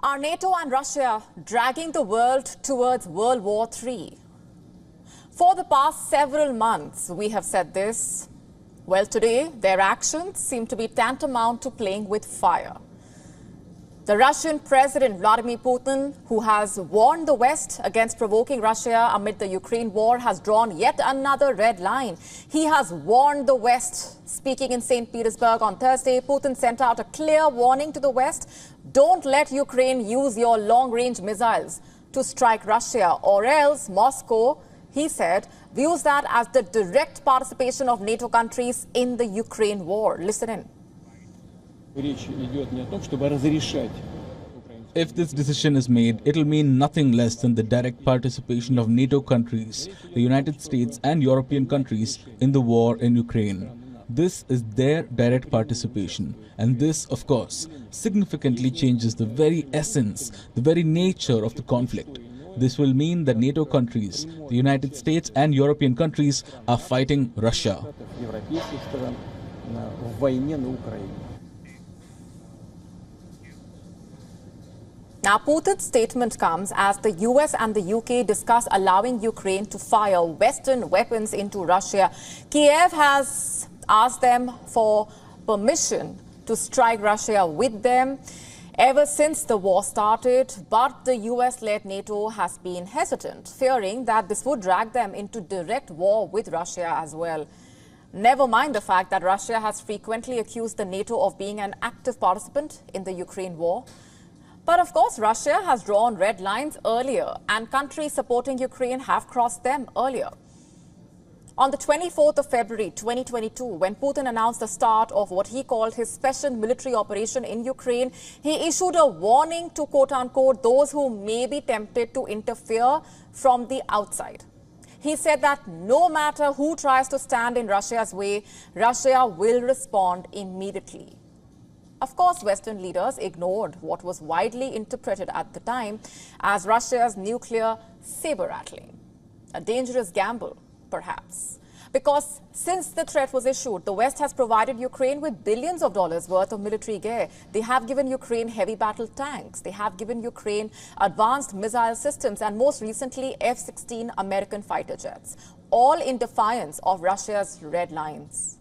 Are NATO and Russia dragging the world towards World War III? For the past several months, we have said this. Well, today, their actions seem to be tantamount to playing with fire. The Russian President Vladimir Putin, who has warned the West against provoking Russia amid the Ukraine war, has drawn yet another red line. He has warned the West. Speaking in St. Petersburg on Thursday, Putin sent out a clear warning to the West. Don't let Ukraine use your long-range missiles to strike Russia, or else Moscow, he said, views that as the direct participation of NATO countries in the Ukraine war. Listen in. If this decision is made, it will mean nothing less than the direct participation of NATO countries, the United States and European countries in the war in Ukraine. This is their direct participation, and this, of course, significantly changes the very essence, the very nature of the conflict. This will mean that NATO countries, the United States and European countries are fighting Russia. Now, Putin's statement comes as the US and the UK discuss allowing Ukraine to fire Western weapons into Russia. Kiev has asked them for permission to strike Russia with them ever since the war started, but the US-led NATO has been hesitant, fearing that this would drag them into direct war with Russia as well. Never mind the fact that Russia has frequently accused the NATO of being an active participant in the Ukraine war. But of course, Russia has drawn red lines earlier, and countries supporting Ukraine have crossed them earlier. On the 24th of February 2022, when Putin announced the start of what he called his special military operation in Ukraine, he issued a warning to, quote-unquote, those who may be tempted to interfere from the outside. He said that no matter who tries to stand in Russia's way, Russia will respond immediately. Of course, Western leaders ignored what was widely interpreted at the time as Russia's nuclear saber-rattling. A dangerous gamble, perhaps. Because since the threat was issued, the West has provided Ukraine with billions of dollars worth of military gear. They have given Ukraine heavy battle tanks. They have given Ukraine advanced missile systems and most recently F-16 American fighter jets, all in defiance of Russia's red lines.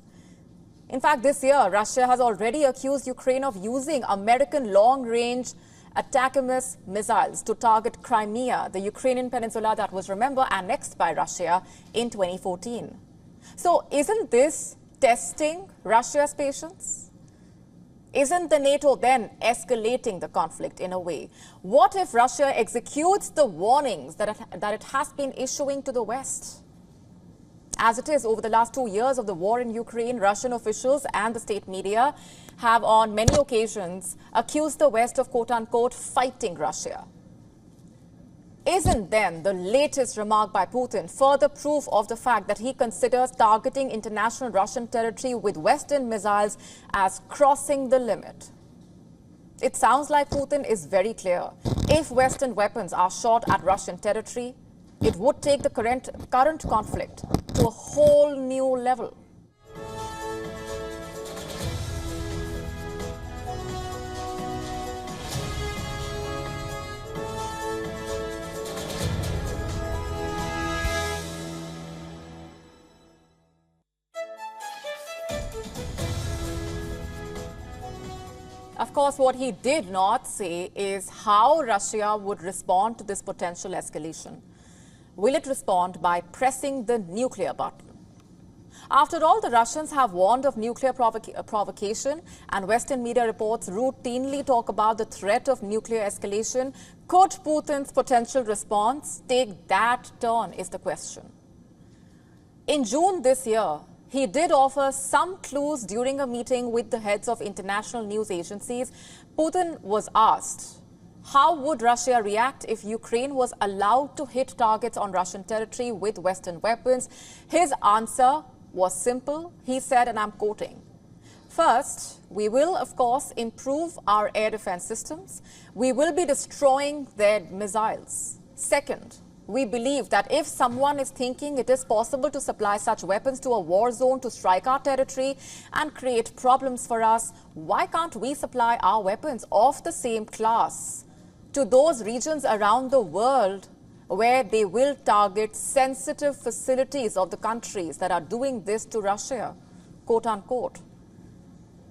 In fact, this year, Russia has already accused Ukraine of using American long-range ATACMS missiles to target Crimea, the Ukrainian peninsula that was, remember, annexed by Russia in 2014. So isn't this testing Russia's patience? Isn't the NATO then escalating the conflict in a way? What if Russia executes the warnings that it has been issuing to the West? As it is, over the last 2 years of the war in Ukraine, Russian officials and the state media have on many occasions accused the West of, quote-unquote, fighting Russia. Isn't then the latest remark by Putin further proof of the fact that he considers targeting international Russian territory with Western missiles as crossing the limit? It sounds like Putin is very clear. If Western weapons are shot at Russian territory, it would take the current conflict to a whole new level. Of course, what he did not say is how Russia would respond to this potential escalation. Will it respond by pressing the nuclear button? After all, the Russians have warned of nuclear provocation, and Western media reports routinely talk about the threat of nuclear escalation. Could Putin's potential response take that turn is the question. In June this year, he did offer some clues during a meeting with the heads of international news agencies. Putin was asked, how would Russia react if Ukraine was allowed to hit targets on Russian territory with Western weapons? His answer was simple. He said, and I'm quoting, "First, we will, of course, improve our air defense systems. We will be destroying their missiles. Second, we believe that if someone is thinking it is possible to supply such weapons to a war zone to strike our territory and create problems for us, why can't we supply our weapons of the same class to those regions around the world where they will target sensitive facilities of the countries that are doing this to Russia, quote unquote.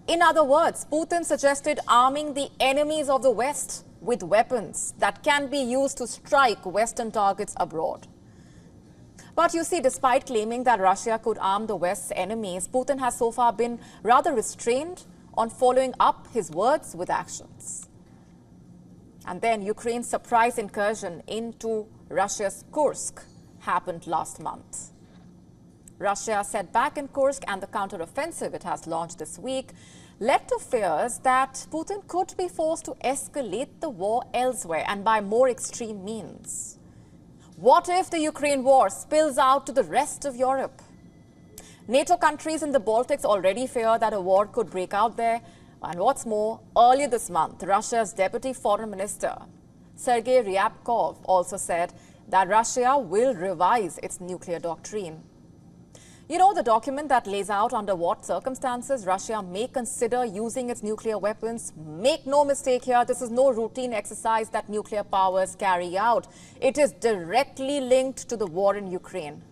In other words, Putin suggested arming the enemies of the West with weapons that can be used to strike Western targets abroad. But you see, despite claiming that Russia could arm the West's enemies, Putin has so far been rather restrained on following up his words with actions. And then Ukraine's surprise incursion into Russia's Kursk happened last month. Russia set back in Kursk, and the counteroffensive it has launched this week led to fears that Putin could be forced to escalate the war elsewhere and by more extreme means. What if the Ukraine war spills out to the rest of Europe? NATO countries in the Baltics already fear that a war could break out there. And what's more, earlier this month, Russia's Deputy Foreign Minister, Sergei Ryabkov, also said that Russia will revise its nuclear doctrine. You know, the document that lays out under what circumstances Russia may consider using its nuclear weapons. Make no mistake here, this is no routine exercise that nuclear powers carry out. It is directly linked to the war in Ukraine.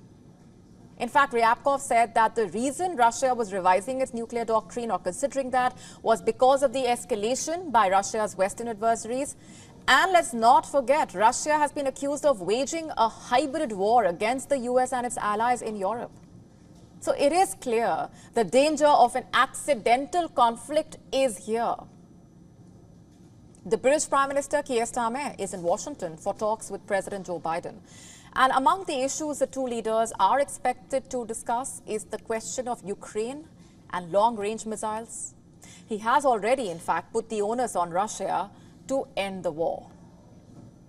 In fact, Ryabkov said that the reason Russia was revising its nuclear doctrine or considering that was because of the escalation by Russia's Western adversaries. And let's not forget, Russia has been accused of waging a hybrid war against the US and its allies in Europe. So it is clear the danger of an accidental conflict is here. The British Prime Minister Keir Starmer is in Washington for talks with President Joe Biden. And among the issues the two leaders are expected to discuss is the question of Ukraine and long-range missiles. He has already, in fact, put the onus on Russia to end the war.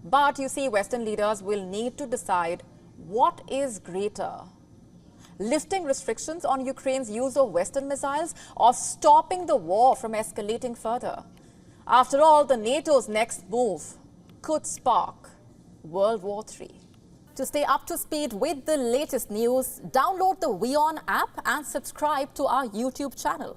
But you see, Western leaders will need to decide what is greater: lifting restrictions on Ukraine's use of Western missiles or stopping the war from escalating further. After all, the NATO's next move could spark World War III. To stay up to speed with the latest news, download the WION app and subscribe to our YouTube channel.